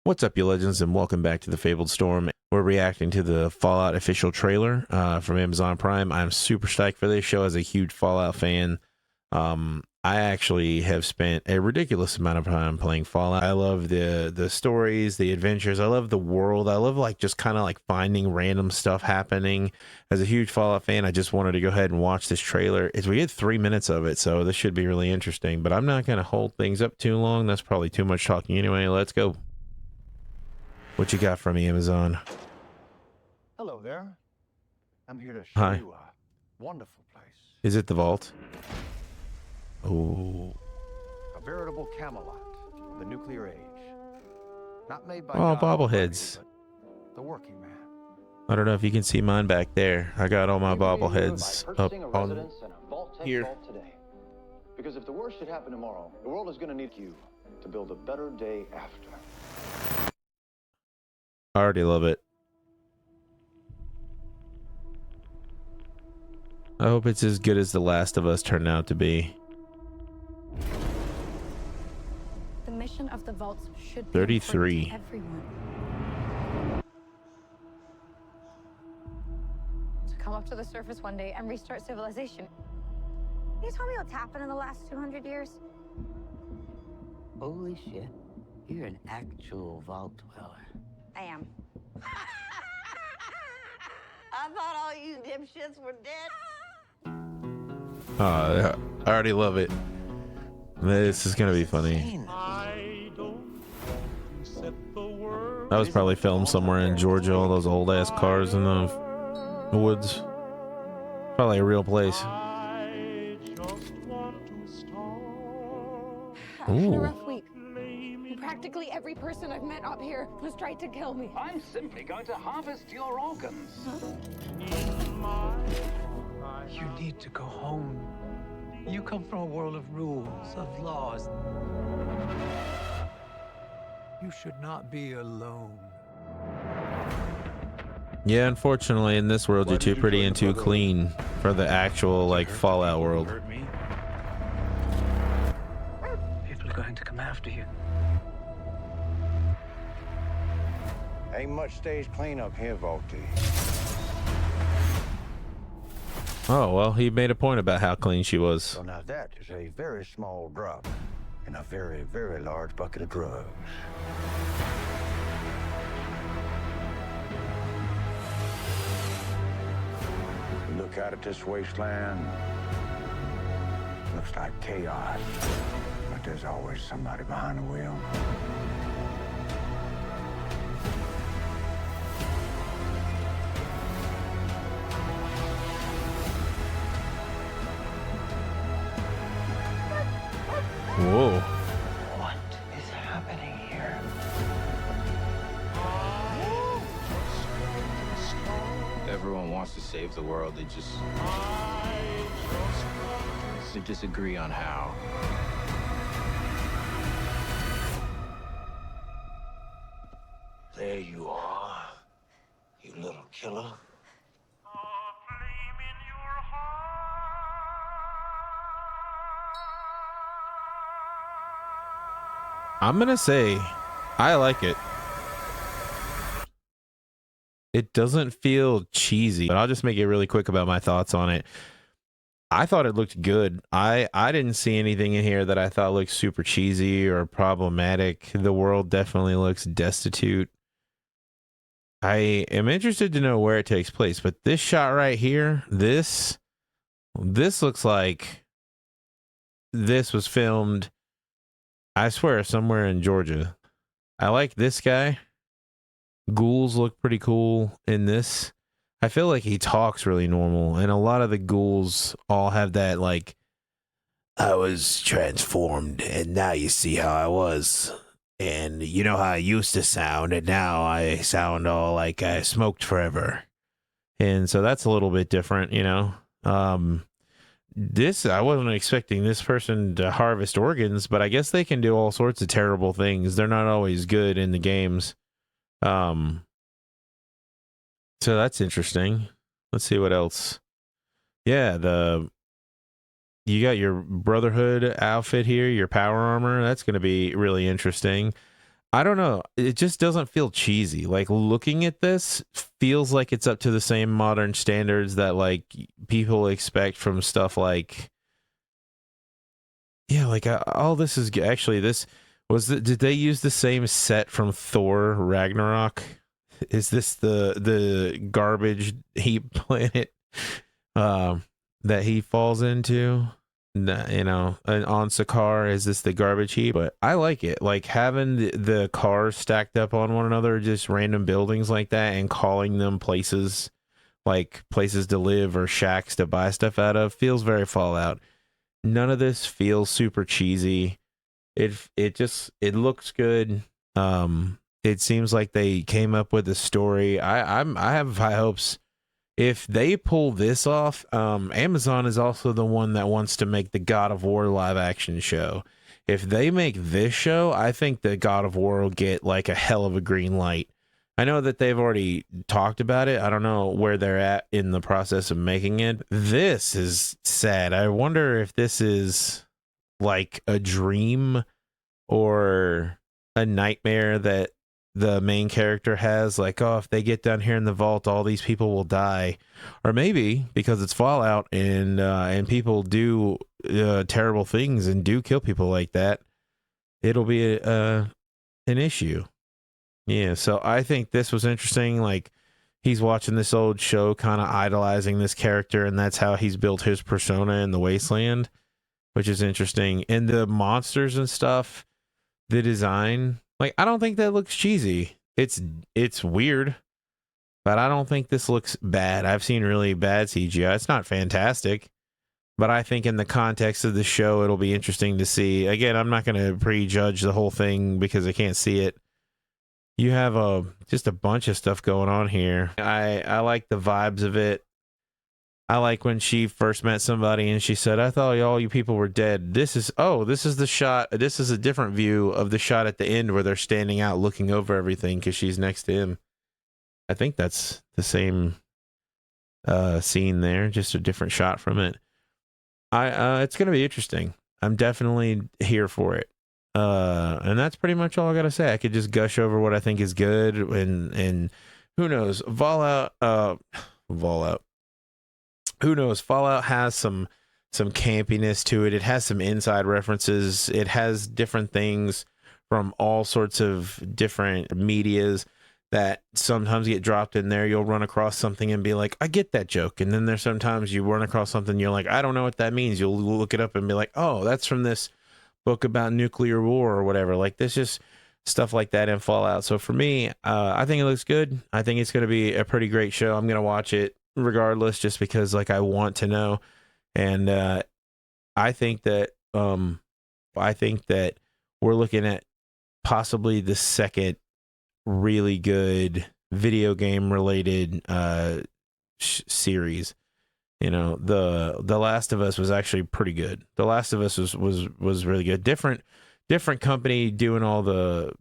What's up, you legends, and welcome back to the Fabled Storm. We're reacting to the Fallout official trailer from Amazon Prime. I'm super psyched for this show as a huge Fallout fan. I actually have spent a ridiculous amount of time playing Fallout. I love the stories, the adventures. I love the world. I love like just kind of like finding random stuff happening. As a huge Fallout fan, I just wanted to go ahead and watch this trailer. We get 3 minutes of it, so this should be really interesting. But I'm not going to hold things up too long. That's probably too much talking anyway. Let's go. What you got from me, Amazon? Hello there. I'm here to show Hi. you a wonderful place. Is it the vault? Oh. A veritable Camelot of the nuclear age. Not made by Oh, God Almighty, bobbleheads. but the working man. I don't know if you can see mine back there. I got all my We renew bobbleheads by up purchasing a on residence in a Vault Tech here. vault today. Because if the worst should happen tomorrow, the world is going to need you to build a better day after. I already love it. I hope it's as good as The Last of Us turned out to be. The mission of the vaults should be 33. important to everyone. To come up to the surface one day and restart civilization. Can you tell me what's happened in the last 200 years? Holy shit. You're an actual vault dweller. I am. I thought all you dipshits were dead. I already love it. This is gonna be funny. That was probably filmed somewhere in Georgia. All those old ass cars in the woods. Probably a real place. I've had a Ooh. rough week. Practically every person I've met up here has tried to kill me. I'm simply going to harvest your organs. You need to go home. You come from a world of rules, of laws. You should not be alone. Yeah, unfortunately, in this world, you're too pretty and too clean for the actual like Fallout world. People are going to come after you. Ain't much stays clean up here, Volty. Oh well, he made a point about how clean she was. So now that is a very small drop in a very, very large bucket of drugs. You look out at this wasteland, looks like chaos, but there's always somebody behind the wheel. Whoa. What is happening here? Everyone wants to save the world. They just disagree on how. There you are, you little killer. I'm gonna say I like it. It doesn't feel cheesy, but I'll just make it really quick about my thoughts on it. I thought it looked good. I didn't see anything in here that I thought looked super cheesy or problematic. The world definitely looks destitute. I am interested to know where it takes place, but this shot right here, this looks like this was filmed, I swear, somewhere in Georgia. I like this guy. Ghouls look pretty cool in this. I feel like he talks really normal, and a lot of the ghouls all have that, like, I was transformed, and now you see how I was. And you know how I used to sound, and now I sound all like I smoked forever. And so that's a little bit different, you know. This, I wasn't expecting this person to harvest organs, but I guess they can do all sorts of terrible things. They're not always good in the games. So that's interesting. Let's see what else. Yeah, you got your Brotherhood outfit here, your power armor. That's going to be really interesting. I don't know. It just doesn't feel cheesy. Like looking at this feels like it's up to the same modern standards that like people expect from stuff like, yeah, like all this is actually this was did they use the same set from Thor Ragnarok? Is this the garbage heap planet that he falls into? You know, on Sakaar, is this the garbage heap? But I like it, like having the cars stacked up on one another, just random buildings like that, and calling them places, like places to live or shacks to buy stuff out of, feels very Fallout. None of this feels super cheesy. It looks good. It seems like they came up with a story. I have high hopes. If they pull this off, Amazon is also the one that wants to make the God of War live action show. If they make this show, I think the God of War will get like a hell of a green light. I know that they've already talked about it. I don't know where they're at in the process of making it. This is sad. I wonder if this is like a dream or a nightmare that the main character has, like, oh, if they get down here in the vault, all these people will die. Or maybe because it's Fallout and people do terrible things and do kill people like that, it'll be an issue. Yeah, so I think this was interesting. Like, he's watching this old show, kind of idolizing this character, and that's how he's built his persona in the Wasteland, which is interesting. And the monsters and stuff, the design, like, I don't think that looks cheesy. It's weird, but I don't think this looks bad. I've seen really bad CGI. It's not fantastic, but I think in the context of the show, it'll be interesting to see. Again, I'm not going to prejudge the whole thing because I can't see it. You have just a bunch of stuff going on here. I like the vibes of it. I like when she first met somebody and she said, I thought all you people were dead. This is the shot. This is a different view of the shot at the end where they're standing out looking over everything because she's next to him. I think that's the same scene there, just a different shot from it. It's going to be interesting. I'm definitely here for it. And that's pretty much all I gotta say. I could just gush over what I think is good, and who knows, Fallout. Who knows? Fallout has some campiness to it. It has some inside references. It has different things from all sorts of different medias that sometimes get dropped in there. You'll run across something and be like, I get that joke. And then there's sometimes you run across something, you're like, I don't know what that means. You'll look it up and be like, oh, that's from this book about nuclear war or whatever. Like, there's just stuff like that in Fallout. So for me, I think it looks good. I think it's going to be a pretty great show. I'm going to watch it regardless, just because like I want to know. And I think that we're looking at possibly the second really good video game related series. You know, the Last of Us was actually pretty good. The Last of Us was really good. Different company doing all the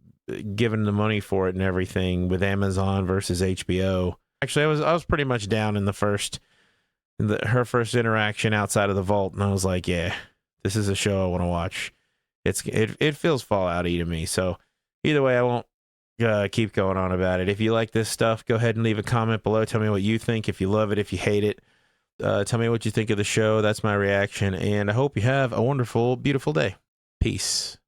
giving the money for it and everything, with Amazon versus HBO. Actually, I was pretty much down in her first interaction outside of the vault, and I was like, yeah, this is a show I want to watch. It feels Fallout-y to me. So either way, I won't keep going on about it. If you like this stuff, go ahead and leave a comment below. Tell me what you think. If you love it, if you hate it. Tell me what you think of the show. That's my reaction, and I hope you have a wonderful, beautiful day. Peace.